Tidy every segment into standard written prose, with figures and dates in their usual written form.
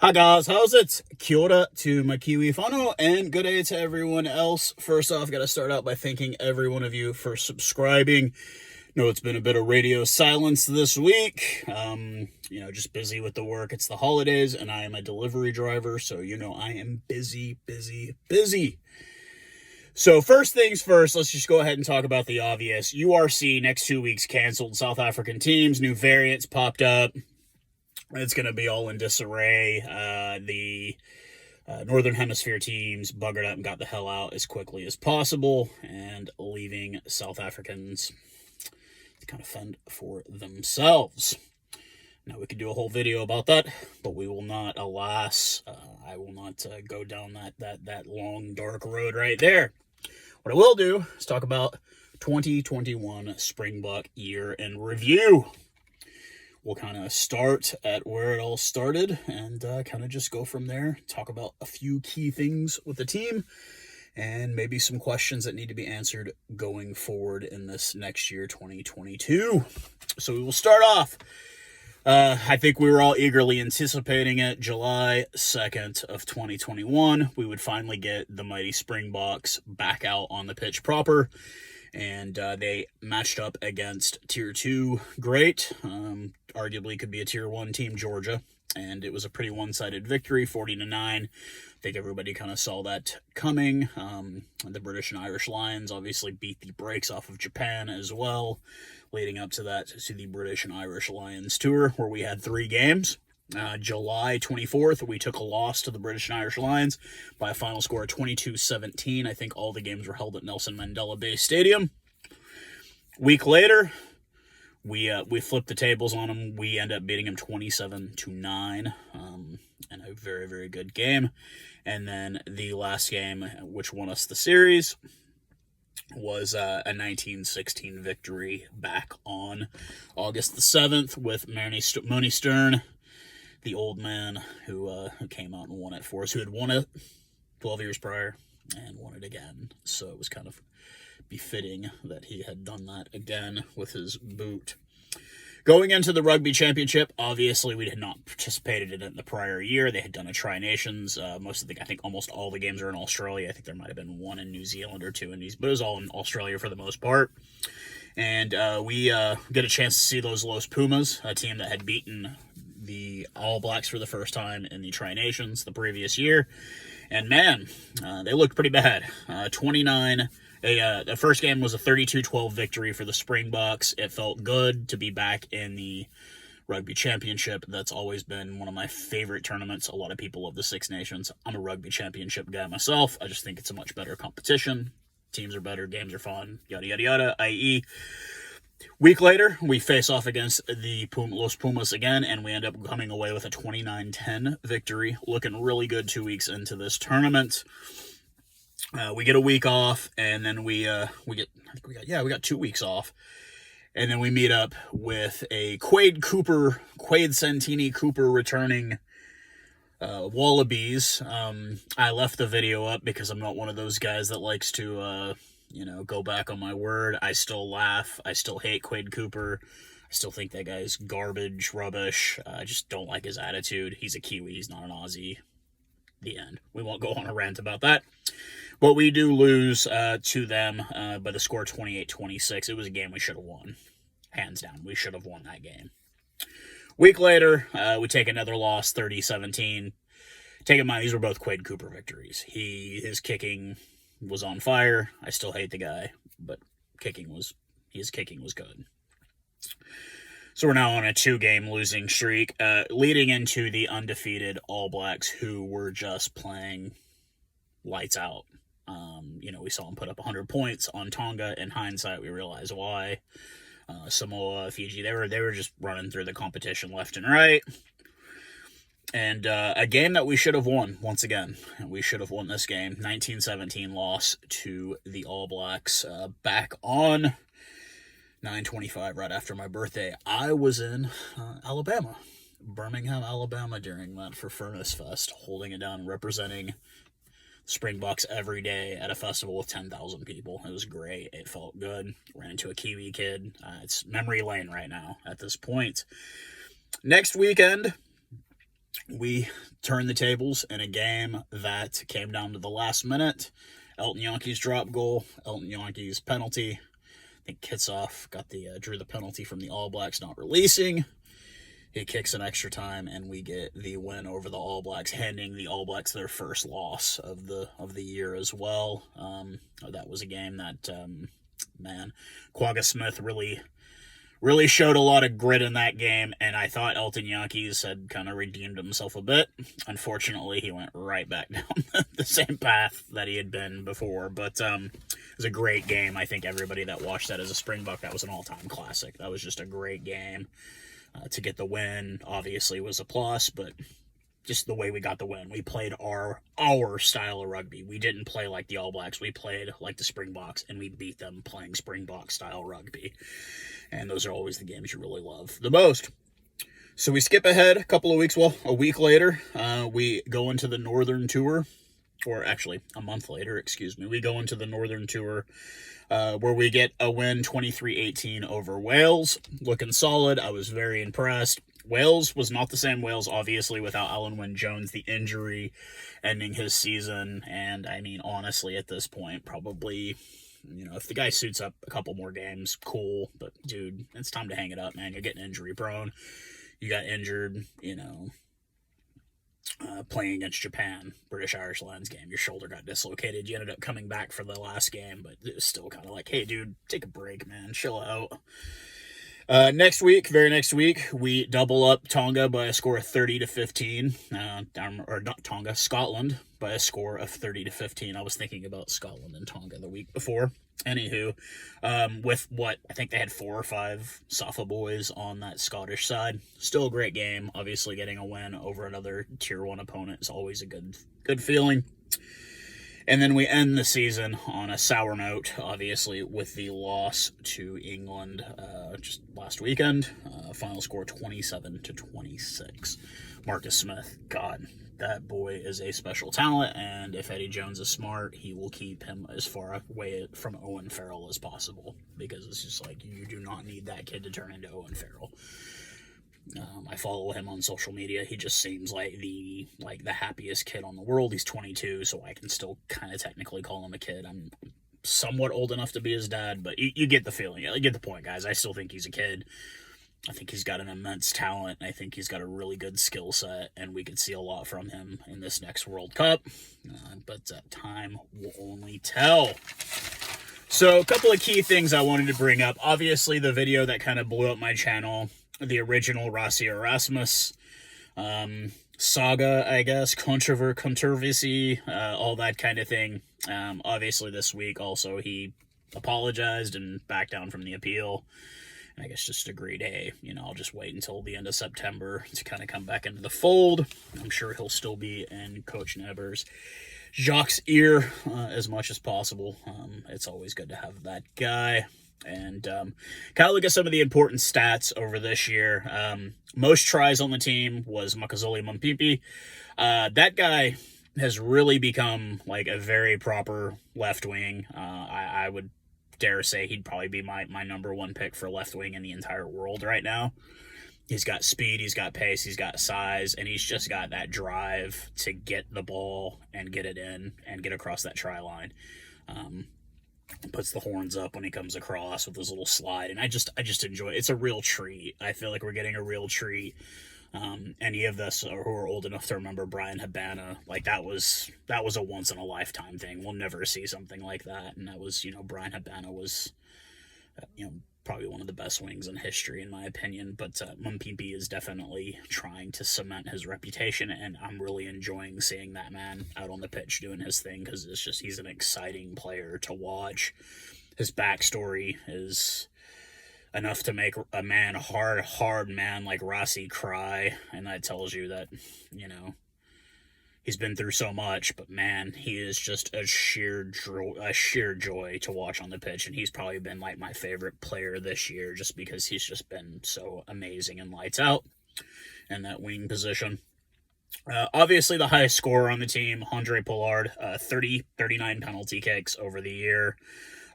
Hi guys, how's it? Kia ora to my kiwi whānau, and good day to everyone else. First off, got to start out by thanking every one of you for subscribing. Know it's been a bit of radio silence this week. Just busy with the work. It's the holidays, and I am a delivery driver, so I am busy. So first things first, let's just go ahead and talk about the obvious. URC next 2 weeks canceled. South African teams, new variants popped up. It's going to be all in disarray. The Northern Hemisphere teams buggered up and got the hell out as quickly as possible, and leaving South Africans to kind of fend for themselves. Now, we could do a whole video about that, but we will not, alas. I will not go down that long, dark road right there. What I will do is talk about 2021 Springbok year in review. We'll kind of start at where it all started and kind of just go from there, talk about a few key things with the team, and maybe some questions that need to be answered going forward in this next year, 2022. So we will start off. I think we were all eagerly anticipating it. July 2nd of 2021, we would finally get the mighty Springboks back out on the pitch proper. And they matched up against Tier 2 great, arguably could be a Tier 1 team, Georgia, and it was a pretty one-sided victory, 40-9. I think everybody kind of saw that coming. The British and Irish Lions obviously beat the brakes off of Japan as well, leading up to that, to the British and Irish Lions tour, where we had 3 games. July 24th, we took a loss to the British and Irish Lions by a final score of 22-17. I think all the games were held at Nelson Mandela Bay Stadium. Week later, we flipped the tables on them. We end up beating them 27-9 in a very, very good game. And then the last game, which won us the series, was a 1916 victory back on August the 7th with Moni Stern, the old man who came out and won it for us, who had won it 12 years prior and won it again. So it was kind of befitting that he had done that again with his boot. Going into the Rugby Championship, obviously we had not participated in it in the prior year. They had done a Tri-Nations. I think almost all the games are in Australia. I think there might have been one in New Zealand or two in these, but it was all in Australia for the most part. And we get a chance to see those Los Pumas, a team that had beaten the All Blacks for the first time in the Tri-Nations the previous year. And man, they looked pretty bad. The first game was a 32-12 victory for the Springboks. It felt good to be back in the Rugby Championship. That's always been one of my favorite tournaments. A lot of people love the Six Nations. I'm a Rugby Championship guy myself. I just think it's a much better competition. Teams are better, games are fun, yada, yada, yada, i.e., week later, we face off against the Los Pumas again, and we end up coming away with a 29-10 victory. Looking really good 2 weeks into this tournament. We get a week off, and then we got 2 weeks off. And then we meet up with a Quade Santini Cooper returning Wallabies. I left the video up because I'm not one of those guys that likes to go back on my word. I still laugh. I still hate Quade Cooper. I still think that guy's garbage, rubbish. I just don't like his attitude. He's a Kiwi. He's not an Aussie. The end. We won't go on a rant about that. But we do lose to them by the score 28-26. It was a game we should have won. Hands down. We should have won that game. Week later, we take another loss, 30-17. Take in mind, these were both Quade Cooper victories. His kicking was on fire. I still hate the guy, but his kicking was good. So we're now on a 2-game losing streak, leading into the undefeated All Blacks, who were just playing lights out. We saw them put up 100 points on Tonga. In hindsight, we realize why. Samoa, Fiji, they were just running through the competition left and right. And a game that we should have won, once again. We should have won this game. 1917 loss to the All Blacks back on 9/25, right after my birthday. I was in Alabama, Birmingham, Alabama, during that for Furnace Fest, holding it down, representing Springboks every day at a festival with 10,000 people. It was great. It felt good. Ran into a Kiwi kid. It's memory lane right now at this point. Next weekend, we turned the tables in a game that came down to the last minute. Elton Yankees drop goal, Elton Yankees penalty. I think Kitsoff got drew the penalty from the All Blacks not releasing. He kicks an extra time, and we get the win over the All Blacks, handing the All Blacks their first loss of the year as well. That was a game that, Quagga Smith really showed a lot of grit in that game, and I thought Elton Yankees had kind of redeemed himself a bit. Unfortunately, he went right back down the same path that he had been before, but it was a great game. I think everybody that watched that as a Springbok, that was an all-time classic. That was just a great game. To get the win, obviously, was a plus, but just the way we got the win. We played our style of rugby. We didn't play like the All Blacks. We played like the Springboks, and we beat them playing Springbok-style rugby. And those are always the games you really love the most. So we skip ahead a week later, we go into the Northern Tour, or actually a month later, we go into the Northern Tour, where we get a win 23-18 over Wales. Looking solid. I was very impressed. Wales was not the same Wales, obviously, without Alan Wynne-Jones, the injury ending his season. And, I mean, honestly, at this point, probably, if the guy suits up a couple more games, cool. But, dude, it's time to hang it up, man. You're getting injury prone. You got injured, playing against Japan, British-Irish Lions game. Your shoulder got dislocated. You ended up coming back for the last game, but it was still kind of like, hey, dude, take a break, man. Chill out. Very next week, we double up Tonga by a score of 30-15. Or not Tonga, Scotland by a score of 30-15. I was thinking about Scotland and Tonga the week before. Anywho, with I think they had 4 or 5 Safa boys on that Scottish side. Still a great game. Obviously, getting a win over another Tier 1 opponent is always a good feeling. And then we end the season on a sour note, obviously, with the loss to England just last weekend. Final score 27-26. Marcus Smith, God, that boy is a special talent, and if Eddie Jones is smart, he will keep him as far away from Owen Farrell as possible, because it's just like, you do not need that kid to turn into Owen Farrell. I follow him on social media. He just seems like the happiest kid on the world. He's 22, so I can still kind of technically call him a kid. I'm somewhat old enough to be his dad, but you get the feeling. You get the point, guys. I still think he's a kid. I think he's got an immense talent. I think he's got a really good skill set, and we could see a lot from him in this next World Cup. But time will only tell. So a couple of key things I wanted to bring up. Obviously, the video that kind of blew up my channel, the Rossi Erasmus saga, I guess, controversy, all that kind of thing. Obviously, this week also he apologized and backed down from the appeal. And I guess just agreed, hey, I'll just wait until the end of September to kind of come back into the fold. I'm sure he'll still be in Coach Neber's Jacques' ear as much as possible. It's always good to have that guy. And kind of look at some of the important stats over this year. Most tries on the team was Makazole Mumpipi. That guy has really become like a very proper left wing. I would dare say he'd probably be my number one pick for left wing in the entire world right now. He's got speed, he's got pace, he's got size, and he's just got that drive to get the ball and get it in and get across that try line. Puts the horns up when he comes across with his little slide, and I just enjoy it. It's a real treat. I feel like we're getting a real treat. Any of us who are old enough to remember Brian Habana, like that was a once in a lifetime thing. We'll never see something like that. And that was, Brian Habana was, probably one of the best wings in history, in my opinion. But Mumpipi is definitely trying to cement his reputation, and I'm really enjoying seeing that man out on the pitch doing his thing, because he's an exciting player to watch. His backstory is enough to make a hard man like Rossi cry, and that tells you that, he's been through so much, but man, he is just a sheer joy to watch on the pitch, and he's probably been like my favorite player this year, just because he's just been so amazing and lights out in that wing position. Obviously, the highest scorer on the team, Andre Pollard, 39 penalty kicks over the year.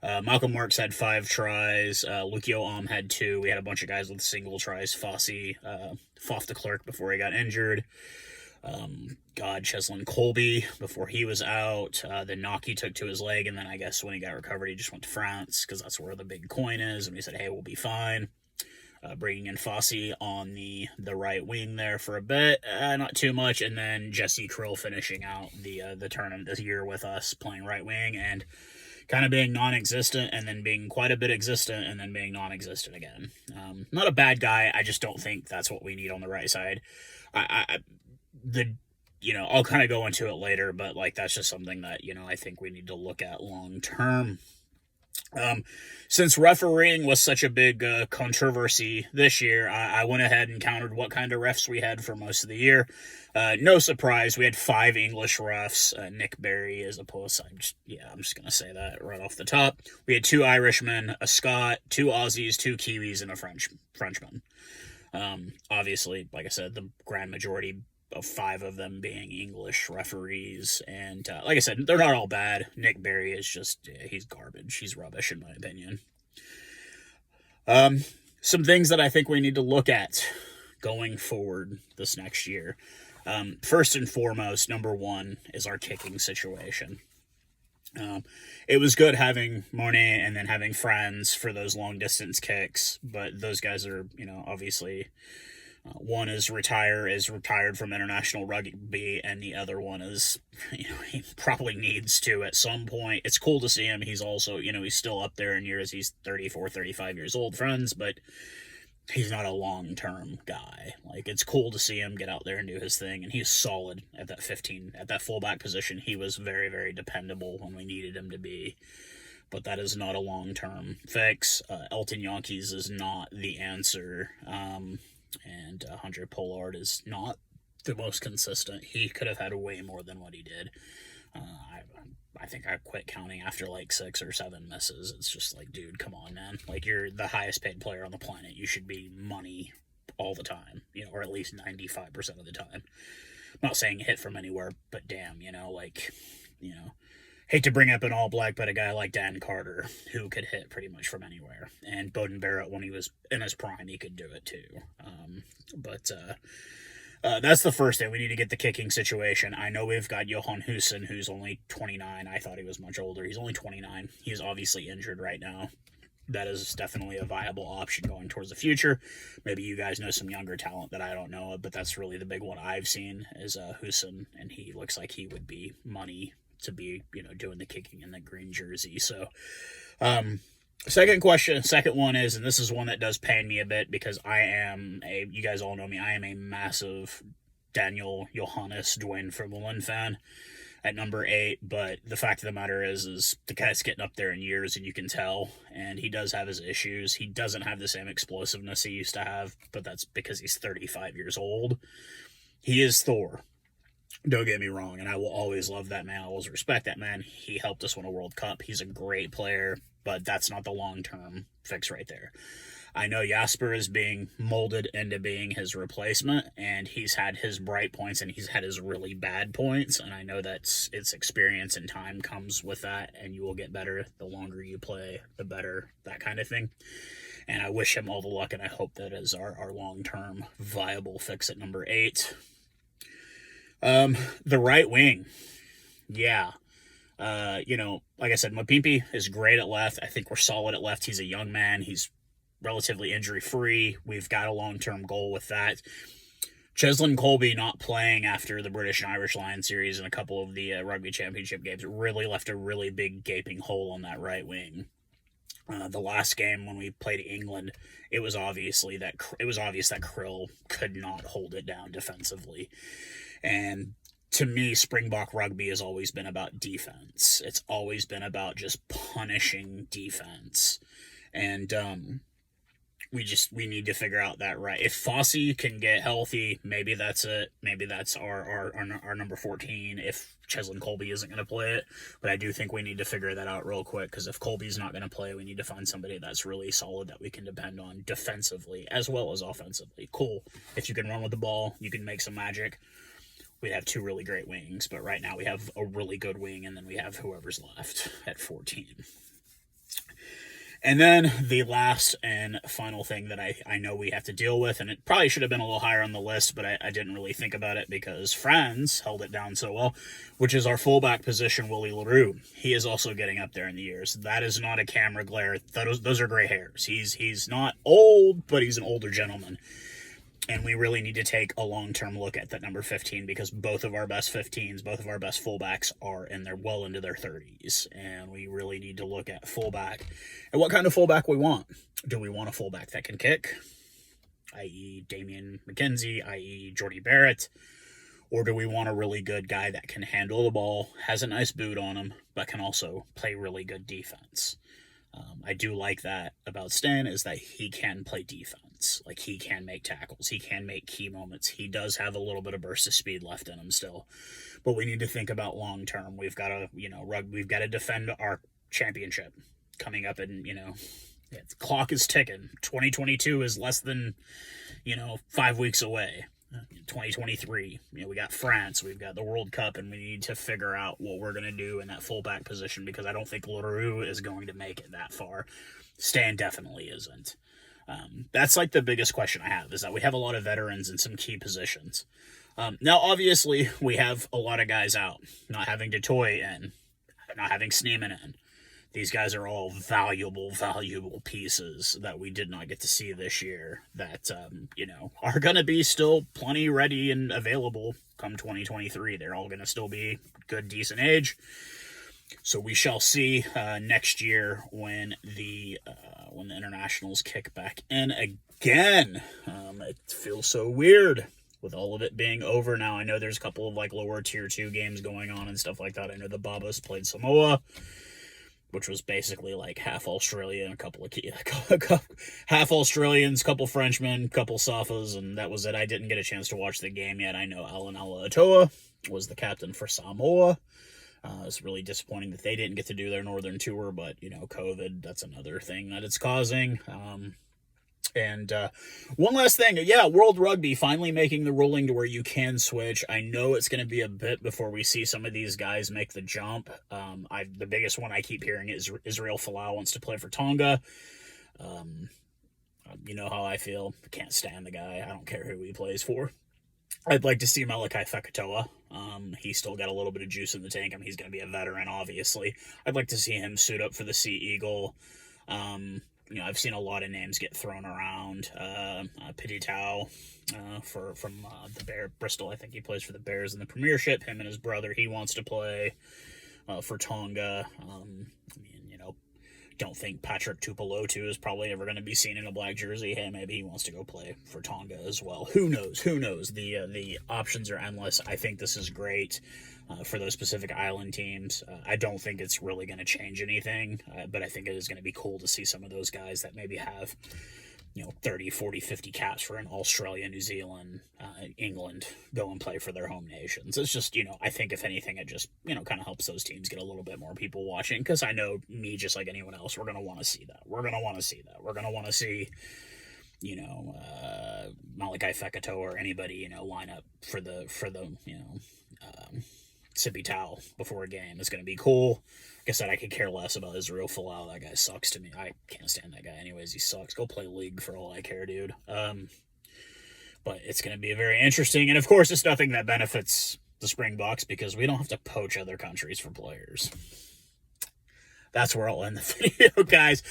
Malcolm Marks had 5 tries. Lukio had 2. We had a bunch of guys with single tries. Fossey, Foff de Klerk before he got injured. Cheslin Colby before he was out. Then Naki took to his leg, and then I guess when he got recovered, he just went to France because that's where the big coin is. And we said, hey, we'll be fine. Bringing in Fossey on the right wing there for a bit, not too much, and then Jesse Krill finishing out the tournament this year with us playing right wing and kind of being non-existent, and then being quite a bit existent, and then being non-existent again. Not a bad guy. I just don't think that's what we need on the right side. I'll kind of go into it later, but like that's just something that I think we need to look at long term. Since refereeing was such a big controversy this year, I went ahead and counted what kind of refs we had for most of the year. No surprise, we had 5 English refs. Nick Berry is a plus. I'm just going to say that right off the top. We had 2 Irishmen, a Scot, 2 Aussies, 2 Kiwis, and a Frenchman. Obviously, like I said, the grand majority of 5 of them being English referees. And like I said, they're not all bad. Nick Berry is just, he's garbage. He's rubbish in my opinion. Some things that I think we need to look at going forward this next year. First and foremost, number 1 is our kicking situation. It was good having Monet and then having Franz for those long distance kicks, but those guys are, obviously... one is retired from international rugby, and the other one is, he probably needs to at some point. It's cool to see him. He's also, he's still up there in years. He's 34, 35 years old, friends, but he's not a long-term guy. Like, it's cool to see him get out there and do his thing, and he's solid at that 15, at that fullback position. He was very, very dependable when we needed him to be. But that is not a long-term fix. Elton Yankees is not the answer. And Hunter Pollard is not the most consistent. He could have had way more than what he did. I think I quit counting after like 6 or 7 misses. It's just like, dude, come on, man. Like, you're the highest paid player on the planet. You should be money all the time, or at least 95% of the time. I'm not saying hit from anywhere, but damn, hate to bring up an all black, but a guy like Dan Carter, who could hit pretty much from anywhere. And Bowden Barrett, when he was in his prime, he could do it too. That's the first thing. We need to get the kicking situation. I know we've got Johan Husen, who's only 29. I thought he was much older. He's only 29. He's obviously injured right now. That is definitely a viable option going towards the future. Maybe you guys know some younger talent that I don't know of, but that's really the big one I've seen is Husen, and he looks like he would be money to be, doing the kicking in the green jersey. So, second one is, and this is one that does pain me a bit because you guys all know me, I am a massive Daniel Johannes Dwayne Vermeulen fan at number 8, but the fact of the matter is the guy's getting up there in years, and you can tell, and he does have his issues. He doesn't have the same explosiveness he used to have, but that's because he's 35 years old. He is Thor. Don't get me wrong, and I will always love that man. I always respect that man. He helped us win a World Cup. He's a great player, but that's not the long-term fix right there. I know Jasper is being molded into being his replacement, and he's had his bright points and he's had his really bad points, and I know that it's experience and time comes with that, and you will get better. The longer you play, the better, that kind of thing. And I wish him all the luck, and I hope that is our long-term viable fix at number 8. The right wing. Yeah. Like I said, Mapimpi is great at left. I think we're solid at left. He's a young man. He's relatively injury-free. We've got a long-term goal with that. Cheslin Colby not playing after the British and Irish Lions series and a couple of the rugby championship games really left a really big gaping hole on that right wing. The last game when we played England, it was obvious that Krill could not hold it down defensively. And to me, Springbok Rugby has always been about defense. It's always been about just punishing defense. And we need to figure out that right. If Fossey can get healthy, maybe that's it. Maybe that's our number 14 if Cheslin Colby isn't going to play it. But I do think we need to figure that out real quick, because if Colby's not going to play, we need to find somebody that's really solid that we can depend on defensively as well as offensively. Cool. If you can run with the ball, you can make some magic. We'd have 2 really great wings, but right now we have a really good wing, and then we have whoever's left at 14. And then the last and final thing that I know we have to deal with, and it probably should have been a little higher on the list, but I didn't really think about it because Franz held it down so well, which is our fullback position, Willie LaRue. He is also getting up there in the years. That is not a camera glare. Those are gray hairs. He's not old, but he's an older gentleman. And we really need to take a long-term look at that number 15 because both of our best 15s, both of our best fullbacks are well into their 30s. And we really need to look at fullback and what kind of fullback we want. Do we want a fullback that can kick, i.e. Damian McKenzie, i.e. Jordy Barrett? Or do we want a really good guy that can handle the ball, has a nice boot on him, but can also play really good defense? I do like that about Stan is that he can play defense. Like, he can make tackles. He can make key moments. He does have a little bit of burst of speed left in him still. But we need to think about long term. We've got to, we've got to defend our championship coming up and, the clock is ticking. 2022 is less than, 5 weeks away. 2023, we got France, we've got the World Cup, and we need to figure out what we're going to do in that fullback position because I don't think LaRue is going to make it that far. Stan definitely isn't. That's like the biggest question I have is that we have a lot of veterans in some key positions. Now, obviously, we have a lot of guys out, not having DeToy in, not having Sneeman in. These guys are all valuable pieces that we did not get to see this year that, are going to be still plenty ready and available come 2023. They're all going to still be good, decent age. So we shall see next year when the internationals kick back in again. It feels so weird with all of it being over now. I know there's a couple of lower tier 2 games going on and stuff like that. I know the Babas played Samoa, which was basically half Australian, a couple of half Australians, couple Frenchmen, couple Safas, and that was it. I didn't get a chance to watch the game yet. I know Alan Ala'atoa was the captain for Samoa. It's really disappointing that they didn't get to do their northern tour, but COVID, that's another thing that it's causing. And one last thing, World Rugby finally making the ruling to where you can switch. I know it's going to be a bit before we see some of these guys make the jump. The biggest one I keep hearing is Israel Folau wants to play for Tonga. You know how I feel. I can't stand the guy. I don't care who he plays for. I'd like to see Malachi Fekitoa. He's still got a little bit of juice in the tank. He's going to be a veteran, obviously. I'd like to see him suit up for the Sea Eagle. I've seen a lot of names get thrown around. Pititao from the Bear Bristol. I think he plays for the Bears in the Premiership. Him and his brother, he wants to play for Tonga. Don't think Patrick Tupolotu is probably ever going to be seen in a black jersey. Hey, maybe he wants to go play for Tonga as well. Who knows? The options are endless. I think this is great for those Pacific Island teams. I don't think it's really going to change anything, but I think it is going to be cool to see some of those guys that maybe have 30, 40, 50 caps for an Australia, New Zealand, England go and play for their home nations. It's just, I think if anything, it just, kind of helps those teams get a little bit more people watching because I know me, just like anyone else, we're going to want to see that. We're going to want to see, Malachi Fekitoa or anybody, line up for the Sippy Towel before a game is going to be cool. Like I said, I could care less about Israel Folau. That guy sucks to me. I can't stand that guy anyways. He sucks. Go play league for all I care, dude. But it's going to be very interesting. And of course, it's nothing that benefits the Springboks because we don't have to poach other countries for players. That's where I'll end the video, guys.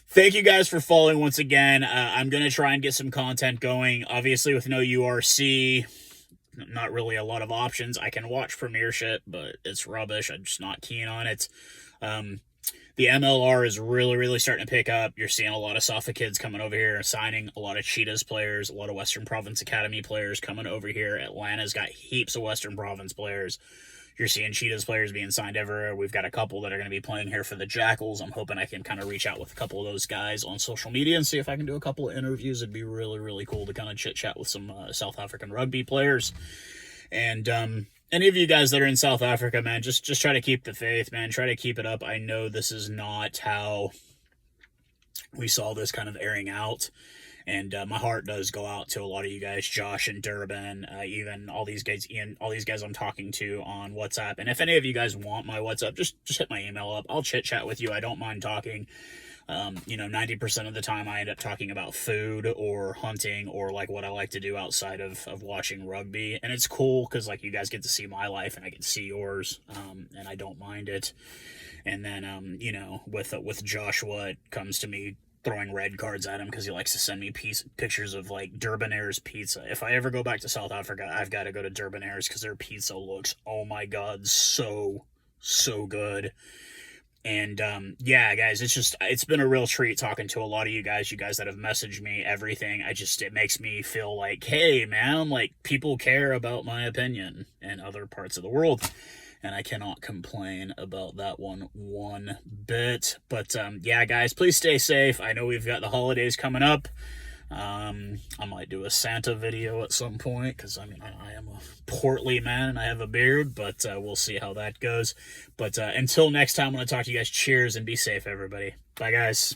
Thank you guys for following once again. I'm going to try and get some content going. Obviously, with no URC, not really a lot of options. I can watch Premiership, but it's rubbish. I'm just not keen on it. The MLR is really starting to pick up. You're seeing a lot of Safa kids coming over here, signing a lot of Cheetahs players, a lot of Western Province Academy players coming over here. Atlanta's got heaps of Western Province players. You're seeing Cheetahs players being signed everywhere. We've got a couple that are going to be playing here for the Jackals. I'm hoping I can kind of reach out with a couple of those guys on social media and see if I can do a couple of interviews. It'd be really cool to kind of chit-chat with some South African rugby players. And any of you guys that are in South Africa, man, just try to keep the faith, man. Try to keep it up. I know this is not how we saw this kind of airing out. And my heart does go out to a lot of you guys, Josh and Durban, even all these guys, Ian, all these guys I'm talking to on WhatsApp. And if any of you guys want my WhatsApp, just hit my email up. I'll chit-chat with you. I don't mind talking. 90% of the time I end up talking about food or hunting or like what I like to do outside of watching rugby. And it's cool because like you guys get to see my life and I get to see yours, and I don't mind it. And then, with Joshua, it comes to me throwing red cards at him because he likes to send me pictures of like Durbanaire's pizza. If I ever go back to South Africa, I've got to go to Durbanaire's because their pizza looks, oh my God, so good. And yeah, guys, it's been a real treat talking to a lot of you guys that have messaged me, everything. It makes me feel like, hey, man, like people care about my opinion in other parts of the world. And I cannot complain about that one bit. But yeah, guys, please stay safe. I know we've got the holidays coming up. I might do a Santa video at some point because I am a portly man and I have a beard, but we'll see how that goes. But until next time, I'm going to talk to you guys. Cheers and be safe, everybody. Bye, guys.